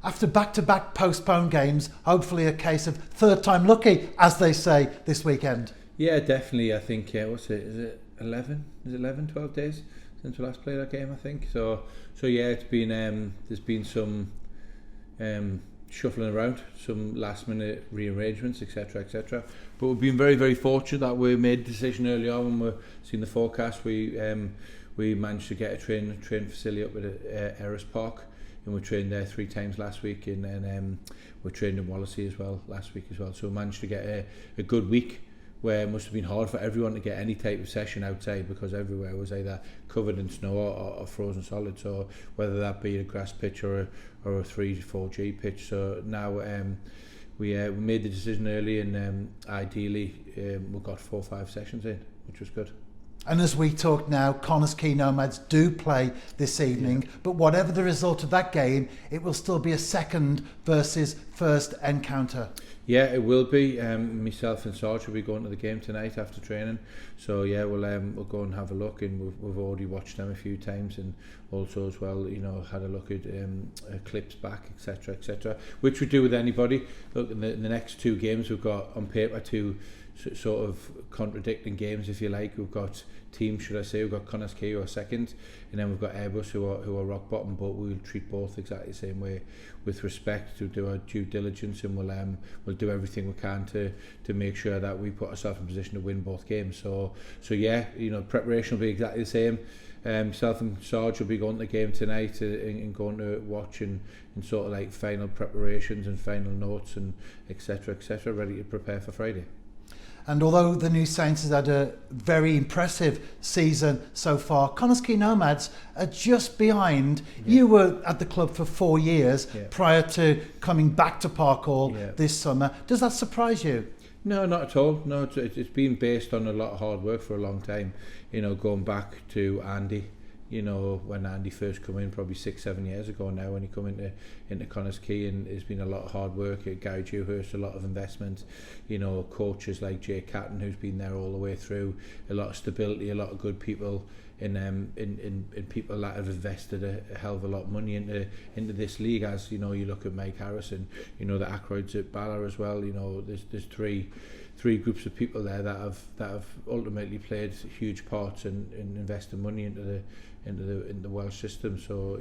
After back-to-back postponed games, hopefully a case of third time lucky, as they say, this weekend. Yeah, definitely. I think, what's it, is it 11? Is it 11, 12 days since we last played that game, I think. So yeah, it's been, there's been some shuffling around, some last minute rearrangements, etc, etc. But we've been very, very fortunate that we made a decision early on when we seen the forecast. We managed to get a train facility up at Erris Park, and we trained there 3 times last week, and then we trained in Wallasey as well last week as well. So we managed to get a good week, where it must have been hard for everyone to get any type of session outside, because everywhere was either covered in snow or frozen solid. So whether that be a grass pitch or a 3-4G pitch. So now we made the decision early, and ideally we got 4 or 5 sessions in, which was good. And as we talk now, Connahs Quay Nomads do play this evening, but whatever the result of that game, it will still be a second versus first encounter. Yeah, it will be. Myself and Sarge will be going to the game tonight after training. So yeah, we'll go and have a look, and we've already watched them a few times, and also as well, had a look at clips back, etc, etc, which we do with anybody. Look, in the next 2 games we've got on paper 2 sort of contradicting games, if you like. We've got teams, should I say, we've got Connahs Quay who are second, and then we've got Airbus who are rock bottom, but we'll treat both exactly the same way, with respect, to do our due diligence, and we'll do everything we can to make sure that we put ourselves in a position to win both games. So yeah, preparation will be exactly the same. Myself and Sarge will be going to the game tonight and going to watch and sort of like final preparations and final notes and etc, ready to prepare for Friday. And although the New Saints has had a very impressive season so far, Connahs Quay Nomads are just behind. Yeah. You were at the club for 4 years prior to coming back to Parkhall this summer. Does that surprise you? No, not at all. No, it's been based on a lot of hard work for a long time. Going back to Andy, when Andy first came in, probably 6-7 years ago now, when he come into Connahs Quay, and it's been a lot of hard work. Gary Dewhurst, a lot of investment, coaches like Jay Catton, who's been there all the way through, a lot of stability, a lot of good people, in people that have invested a hell of a lot of money into this league. As you look at Mike Harrison, the Ackroyds at Bala as well. There's three groups of people there that have ultimately played huge parts and invested money into the Welsh system. So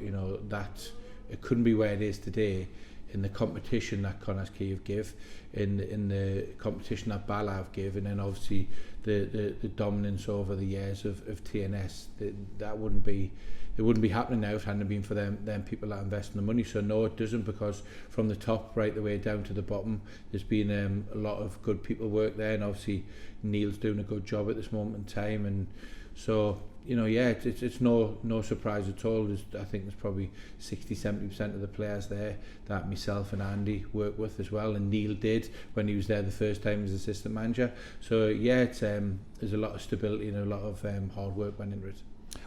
that it couldn't be where it is today in the competition that Connahs Quay have give, in the competition that Bala have give, and then obviously the dominance over the years of TNS. That wouldn't be happening now if it hadn't been for them people that invest in the money. So no, it doesn't, because from the top right the way down to the bottom, there's been a lot of good people work there, and obviously Neil's doing a good job at this moment in time, and so it's no surprise at all. I think there's probably 60-70% of the players there that myself and Andy work with as well, and Neil did when he was there the first time as assistant manager. So yeah, it's there's a lot of stability and a lot of hard work went into it.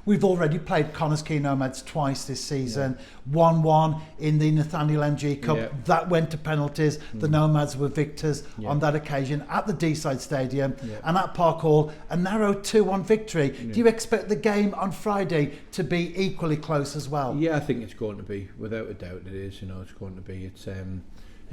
We've already played Connahs Quay Nomads twice this season. 1-1 in the Nathaniel MG Cup. That went to penalties. The Nomads were victors on that occasion at the Deeside Stadium. And at Parkhall, a narrow 2-1 victory. Do you expect the game on Friday to be equally close as well? Yeah, I think it's going to be. Without a doubt it is. It's going to be.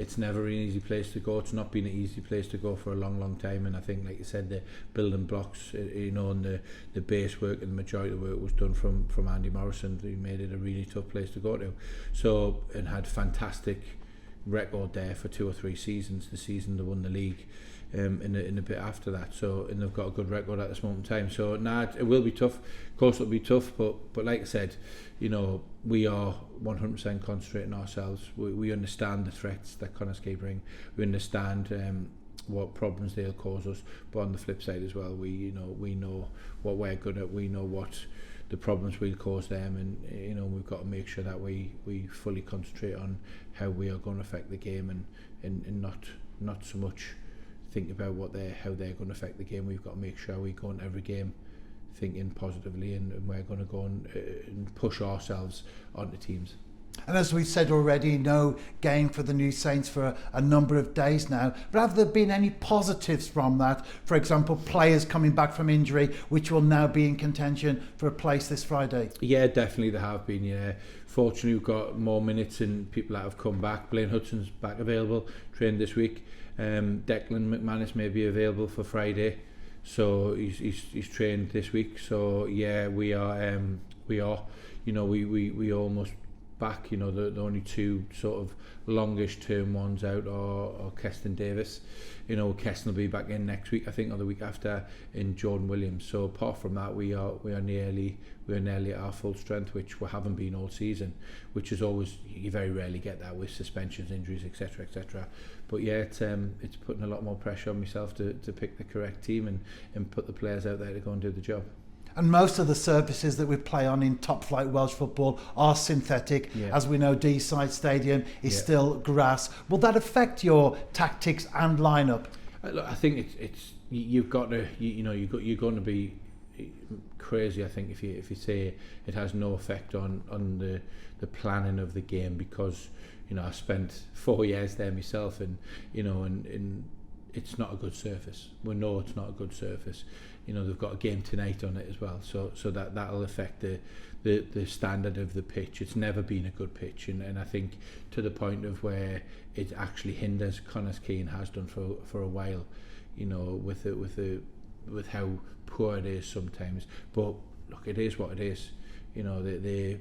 It's never an easy place to go. It's not been an easy place to go for a long time, and I think, like you said, the building blocks, and the base work and the majority of the work was done from Andy Morrison. He made it a really tough place to go to. So, and had fantastic record there for 2 or 3 seasons. The season they won the league, in a bit after that. So, and they've got a good record at this moment in time. So, it will be tough. Of course, it'll be tough, but like I said, we are 100% concentrating ourselves. We understand the threats that Connahs Quay bring. We understand what problems they'll cause us. But on the flip side as well, we know what we're good at. We know what the problems we'll cause them, and we've got to make sure that we fully concentrate on how we are going to affect the game, and not so much think about how they're going to affect the game. We've got to make sure we go into every game thinking positively, and we're going to go and push ourselves onto teams. And as we've said already, no game for the New Saints for a number of days now. But have there been any positives from that? For example, players coming back from injury, which will now be in contention for a place this Friday? Yeah, definitely there have been, yeah. Fortunately, we've got more minutes and people that have come back. Blaine Hudson's back available, trained this week. Declan McManus may be available for Friday, so he's trained this week. So yeah, we are, you know, we almost back. You know, the only two sort of longish term ones out are Keston Davis. You know, Keston will be back in next week, I think, or the week after, in Jordan Williams. So apart from that, we are nearly at our full strength, which we haven't been all season, which is always, you very rarely get that with suspensions, injuries, etc., etc. But yeah, it's putting a lot more pressure on myself to pick the correct team and put the players out there to go and do the job. And most of the surfaces that we play on in top flight Welsh football are synthetic. Yeah. As we know, Deeside Stadium is still grass. Will that affect your tactics and lineup? Look, I think it's you've got to you're going to be crazy, I think, if you say it has no effect on the planning of the game, because you know I spent 4 years there myself, and you know and it's not a good surface. We know it's not a good surface. You know, they've got a game tonight on it as well, so that'll affect the standard of the pitch. It's never been a good pitch, and I think to the point of where it actually hinders Connahs Quay and has done for a while. You know, with how poor it is sometimes. But look, it is what it is. You know, they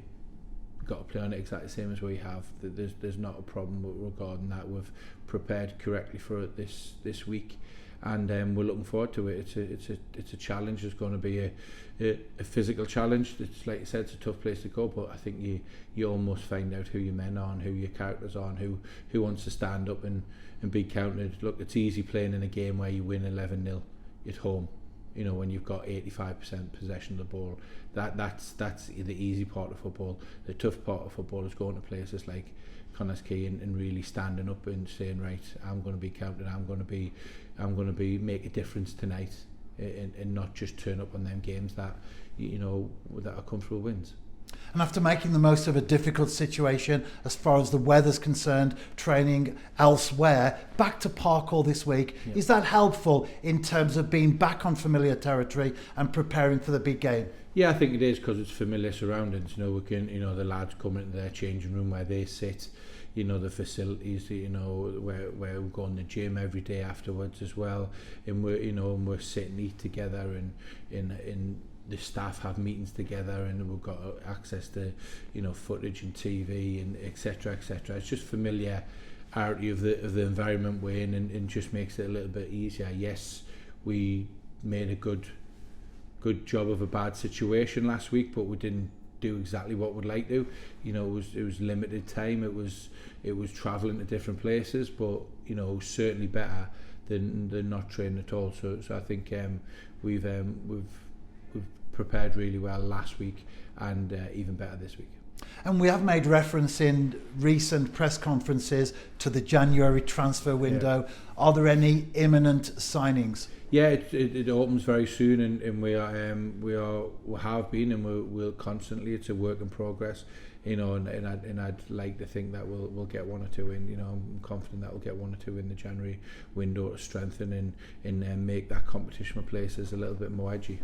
got to play on it exactly the same as we have. There's not a problem regarding that. We've prepared correctly for it this week, and we're looking forward to it. It's a challenge. It's going to be a physical challenge. It's like you said, it's a tough place to go, but I think you almost find out who your men are and who your characters are and who wants to stand up and be counted. Look, it's easy playing in a game where you win 11-0 at home. You know, when you've got 85% possession of the ball, that's the easy part of football. The tough part of football is going to places like Connahs Quay and really standing up and saying, right, I'm going to be counted. I'm going to be make a difference tonight, and not just turn up on them games that you know that are comfortable wins. And after making the most of a difficult situation as far as the weather's concerned, training elsewhere, back to Parkhall this week, is that helpful in terms of being back on familiar territory and preparing for the big game? Yeah, I think it is, because it's familiar surroundings. You know, we can, you know, the lads come into their changing room where they sit. You know, the facilities, you know, where we go in the gym every day afterwards as well, and we're sitting and eat together, and in the staff have meetings together, and we've got access to, you know, footage and TV and etc. etc. It's just familiarity of the environment we're in, and just makes it a little bit easier. Yes, we made a good job of a bad situation last week, but we didn't do exactly what we'd like to. You know, it was limited time. It was travelling to different places, but you know, certainly better than not training at all. So I think we've prepared really well last week, and even better this week. And we have made reference in recent press conferences to the January transfer window. Yeah. Are there any imminent signings? Yeah, it opens very soon, and we have been, and we'll constantly. It's a work in progress, you know, and I'd like to think that we'll get one or two in. You know, I'm confident that we'll get one or two in the January window to strengthen and make that competition for places a little bit more edgy.